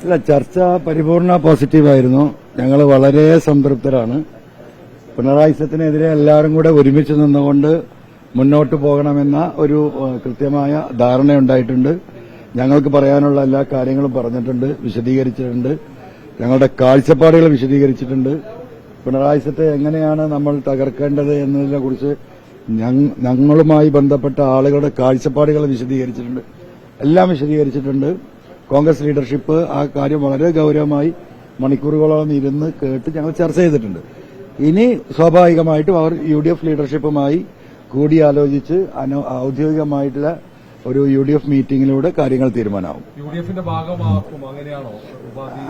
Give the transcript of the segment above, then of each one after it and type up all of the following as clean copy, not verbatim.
അല്ല, ചർച്ച പരിപൂർണ പോസിറ്റീവായിരുന്നു. ഞങ്ങൾ വളരെ സംതൃപ്തരാണ്. പിണറായി സത്തിനെതിരെ എല്ലാവരും കൂടെ ഒരുമിച്ച് നിന്നുകൊണ്ട് മുന്നോട്ട് പോകണമെന്ന ഒരു കൃത്യമായ ധാരണയുണ്ടായിട്ടുണ്ട്. ഞങ്ങൾക്ക് പറയാനുള്ള എല്ലാ കാര്യങ്ങളും പറഞ്ഞിട്ടുണ്ട്, വിശദീകരിച്ചിട്ടുണ്ട്. ഞങ്ങളുടെ കാഴ്ചപ്പാടുകൾ വിശദീകരിച്ചിട്ടുണ്ട്. പിണറായി സത്തെ എങ്ങനെയാണ് നമ്മൾ തകർക്കേണ്ടത് എന്നതിനെക്കുറിച്ച് ഞങ്ങളുമായി ബന്ധപ്പെട്ട ആളുകളുടെ കാഴ്ചപ്പാടുകൾ വിശദീകരിച്ചിട്ടുണ്ട്, എല്ലാം വിശദീകരിച്ചിട്ടുണ്ട്. കോൺഗ്രസ് ലീഡർഷിപ്പ് ആ കാര്യം വളരെ ഗൌരവമായി മണിക്കൂറുകളോളം ഇരുന്ന് കേട്ട് ഞങ്ങൾ ചർച്ച ചെയ്തിട്ടുണ്ട്. ഇനി സ്വാഭാവികമായിട്ടും അവർ UDF ലീഡർഷിപ്പുമായി കൂടിയാലോചിച്ച് ഔദ്യോഗികമായിട്ടുള്ള ഒരു UDF മീറ്റിംഗിലൂടെ കാര്യങ്ങൾ തീരുമാനമാവും.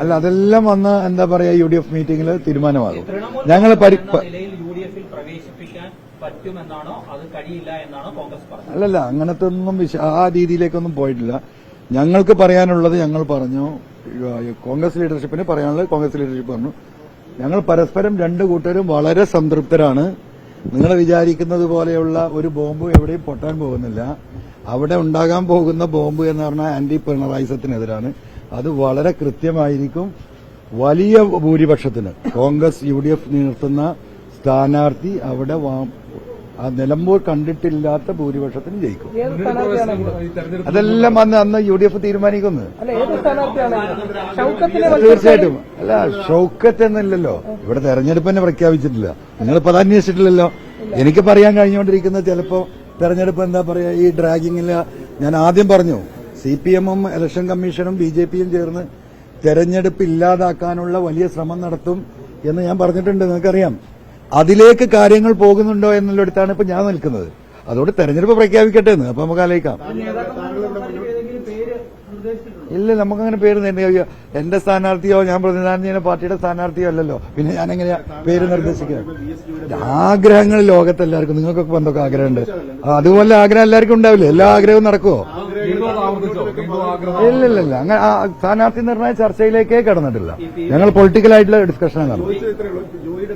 അല്ല, അതെല്ലാം വന്ന് എന്താ പറയാ UDF മീറ്റിംഗിൽ തീരുമാനമാകും. ഞങ്ങൾ അല്ലല്ല, അങ്ങനത്തെ ഒന്നും ആ രീതിയിലേക്കൊന്നും പോയിട്ടില്ല. ഞങ്ങൾക്ക് പറയാനുള്ളത് ഞങ്ങൾ പറഞ്ഞു. കോൺഗ്രസ് ലീഡർഷിപ്പിന് പറയാനുള്ളത് കോൺഗ്രസ് ലീഡർഷിപ്പ് പറഞ്ഞു. ഞങ്ങൾ പരസ്പരം രണ്ടു കൂട്ടരും വളരെ സംതൃപ്തരാണ്. നിങ്ങൾ വിചാരിക്കുന്നത് പോലെയുള്ള ഒരു ബോംബ് എവിടെയും പൊട്ടാൻ പോകുന്നില്ല. അവിടെ ഉണ്ടാകാൻ പോകുന്ന ബോംബ് എന്ന് പറഞ്ഞാൽ ആന്റി പിണറായിസത്തിനെതിരാണ്. അത് വളരെ കൃത്യമായിരിക്കും. വലിയ ഭൂരിപക്ഷത്തിന് കോൺഗ്രസ് UDF നിർത്തുന്ന സ്ഥാനാർത്ഥി അവിടെ നിലമ്പൂർ കണ്ടിട്ടില്ലാത്ത ഭൂരിപക്ഷത്തിന് ജയിക്കും. അതെല്ലാം അന്ന് UDF തീരുമാനിക്കുന്നു. തീർച്ചയായിട്ടും. അല്ല, ഷൗക്കത്ത് എന്നില്ലല്ലോ. ഇവിടെ തെരഞ്ഞെടുപ്പ് തന്നെ പ്രഖ്യാപിച്ചിട്ടില്ല. നിങ്ങളിപ്പോ അത് അന്വേഷിച്ചിട്ടില്ലല്ലോ. എനിക്ക് പറയാൻ കഴിഞ്ഞുകൊണ്ടിരിക്കുന്നത് ചിലപ്പോ തെരഞ്ഞെടുപ്പ് എന്താ പറയാ, ഈ ഡ്രാഗിങ്ങില് ഞാൻ ആദ്യം പറഞ്ഞു, CPM-ഉം ഇലക്ഷൻ കമ്മീഷനും BJP-യും ചേർന്ന് തെരഞ്ഞെടുപ്പ് ഇല്ലാതാക്കാനുള്ള വലിയ ശ്രമം നടത്തും എന്ന് ഞാൻ പറഞ്ഞിട്ടുണ്ട്. നിങ്ങൾക്കറിയാം. അതിലേക്ക് കാര്യങ്ങൾ പോകുന്നുണ്ടോ എന്നുള്ളിടത്താണ് ഇപ്പൊ ഞാൻ നിൽക്കുന്നത്. അതുകൊണ്ട് തെരഞ്ഞെടുപ്പ് പ്രഖ്യാപിക്കട്ടെ എന്ന് അപ്പൊ നമുക്ക് ആലോചിക്കാം. ഇല്ല, നമുക്കങ്ങനെ പേര് നിർണ്ണയിക്കുക. എന്റെ സ്ഥാനാർത്ഥിയോ ഞാൻ പ്രതിനിധാനം ചെയ്യുന്ന പാർട്ടിയുടെ സ്ഥാനാർത്ഥിയോ അല്ലല്ലോ. പിന്നെ ഞാൻ എങ്ങനെയാ പേര് നിർദ്ദേശിക്കുക? ആഗ്രഹങ്ങൾ ലോകത്തെല്ലാവർക്കും, നിങ്ങൾക്കൊക്കെ എന്തൊക്കെ ആഗ്രഹമുണ്ട്. അതുപോലെ ആഗ്രഹം എല്ലാവർക്കും ഉണ്ടാവില്ലേ? എല്ലാ ആഗ്രഹവും നടക്കുമോ? ഇല്ലില്ല. അങ്ങനെ സ്ഥാനാർത്ഥി നിർണയ ചർച്ചയിലേക്കേ കടന്നിട്ടില്ല. ഞങ്ങൾ പൊളിറ്റിക്കലായിട്ടുള്ള ഡിസ്കഷനാണ് നടന്നത്.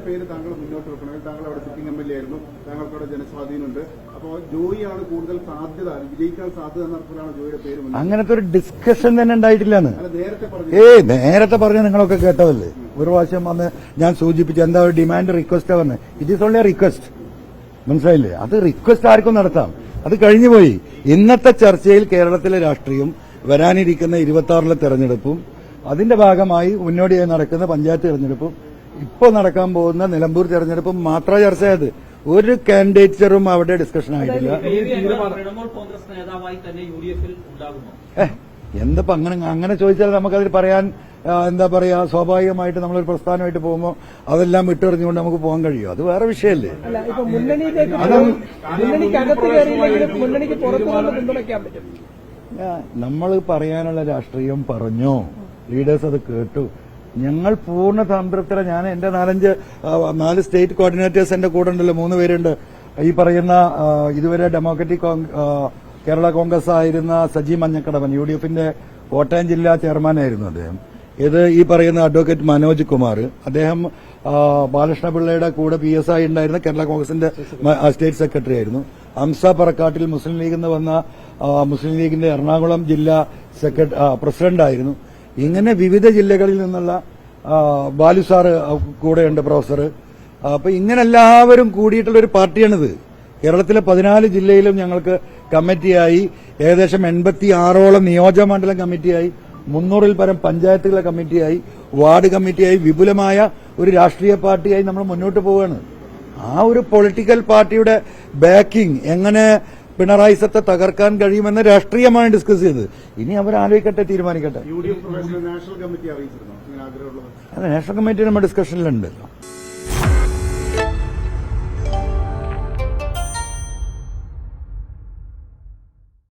പേര് താങ്കൾ മുന്നോട്ട് വെക്കണമെങ്കിൽ താങ്കൾ അവിടെ സിറ്റിംഗ് MLA ആയിരുന്നു, താങ്കൾക്ക് അവിടെ ജനസ്വാധീനമുണ്ട്. അപ്പോൾ ജോയിയാണ് കൂടുതൽ സാധ്യത, വിജയിക്കാൻ സാധ്യത എന്നർത്ഥത്തിലാണ് ജോയിയുടെ പേര്. അങ്ങനത്തെ ഒരു ഡിസ്കഷൻ തന്നെ ഉണ്ടായിട്ടില്ലെന്ന് നേരത്തെ പറഞ്ഞ നിങ്ങളൊക്കെ കേട്ടതല്ലേ. ഒരു പ്രാവശ്യം വന്ന് ഞാൻ സൂചിപ്പിച്ചു എന്താ ഒരു ഡിമാൻഡ് റിക്വസ്റ്റാ പറഞ്ഞത്. It is only request. മനസ്സിലായില്ലേ? അത് റിക്വസ്റ്റ് ആർക്കും നടത്താം. അത് കഴിഞ്ഞുപോയി. ഇന്നത്തെ ചർച്ചയിൽ കേരളത്തിലെ രാഷ്ട്രീയം, വരാനിരിക്കുന്ന 26-ലെ തെരഞ്ഞെടുപ്പും അതിന്റെ ഭാഗമായി മുന്നോടിയായി നടക്കുന്ന പഞ്ചായത്ത് തെരഞ്ഞെടുപ്പും ഇപ്പോൾ നടക്കാൻ പോകുന്ന നിലമ്പൂർ തെരഞ്ഞെടുപ്പും മാത്രം ചർച്ചയായത്. ഒരു കാൻഡിഡേറ്ററും അവിടെ ഡിസ്കഷൻ ആയിട്ടില്ല. എന്തപ്പോ അങ്ങനെ ചോദിച്ചാൽ നമുക്കതിൽ പറയാൻ എന്താ പറയാ, സ്വാഭാവികമായിട്ട് നമ്മളൊരു പ്രസ്ഥാനമായിട്ട് പോകുമ്പോൾ അതെല്ലാം വിട്ടെറിഞ്ഞുകൊണ്ട് നമുക്ക് പോകാൻ കഴിയും. അത് വേറെ വിഷയമല്ലേ. നമ്മൾ പറയാനുള്ള രാഷ്ട്രീയം പറഞ്ഞു, ലീഡേഴ്സ് അത് കേട്ടു. ഞങ്ങൾ പൂർണ്ണ സംതൃപ്തര. ഞാൻ എന്റെ 4 സ്റ്റേറ്റ് കോർഡിനേറ്റേഴ്സ് എന്റെ കൂടെ ഉണ്ടല്ലോ, 3 പേരുണ്ട്. ഈ പറയുന്ന ഇതുവരെ ഡെമോക്രാറ്റിക് കേരള കോൺഗ്രസ് ആയിരുന്ന സജി മഞ്ഞക്കടവൻ, UDF-ന്റെ കോട്ടയം ജില്ലാ ചെയർമാനായിരുന്നു അദ്ദേഹം. ഇത് ഈ പറയുന്ന അഡ്വക്കേറ്റ് മനോജ് കുമാർ, അദ്ദേഹം ബാലകൃഷ്ണപിള്ളയുടെ കൂടെ PSI ഉണ്ടായിരുന്ന കേരള കോൺഗ്രസിന്റെ സ്റ്റേറ്റ് സെക്രട്ടറി ആയിരുന്നു. ഹംസ പറക്കാട്ടിൽ മുസ്ലിം ലീഗിൽ നിന്ന് വന്ന മുസ്ലിം ലീഗിന്റെ എറണാകുളം ജില്ലാ പ്രസിഡന്റായിരുന്നു. ഇങ്ങനെ വിവിധ ജില്ലകളിൽ നിന്നുള്ള ബാലു സാറ് കൂടെയുണ്ട്, പ്രൊഫസർ. അപ്പൊ ഇങ്ങനെ എല്ലാവരും കൂടിയിട്ടുള്ള ഒരു പാർട്ടിയാണിത്. കേരളത്തിലെ 14 ജില്ലയിലും ഞങ്ങൾക്ക് കമ്മിറ്റിയായി, ഏകദേശം 86ഓളം നിയോജകമണ്ഡലം കമ്മിറ്റിയായി, 300-ൽ പരം പഞ്ചായത്തുകളെ കമ്മിറ്റിയായി, വാർഡ് കമ്മിറ്റിയായി, വിപുലമായ ഒരു രാഷ്ട്രീയ പാർട്ടിയായി നമ്മൾ മുന്നോട്ട് പോവുകയാണ്. ആ ഒരു പൊളിറ്റിക്കൽ പാർട്ടിയുടെ ബാക്കിംഗ് എങ്ങനെ പിണറായി സത്തെ തകർക്കാൻ കഴിയുമെന്ന് രാഷ്ട്രീയമായി ഡിസ്കസ് ചെയ്ത് ഇനി അവർ ആലോചിക്കട്ടെ, തീരുമാനിക്കട്ടെ. നാഷണൽ കമ്മിറ്റി അറിയിച്ചിരുന്നു? നാഷണൽ കമ്മിറ്റി നമ്മുടെ ഡിസ്കഷനിലുണ്ട്.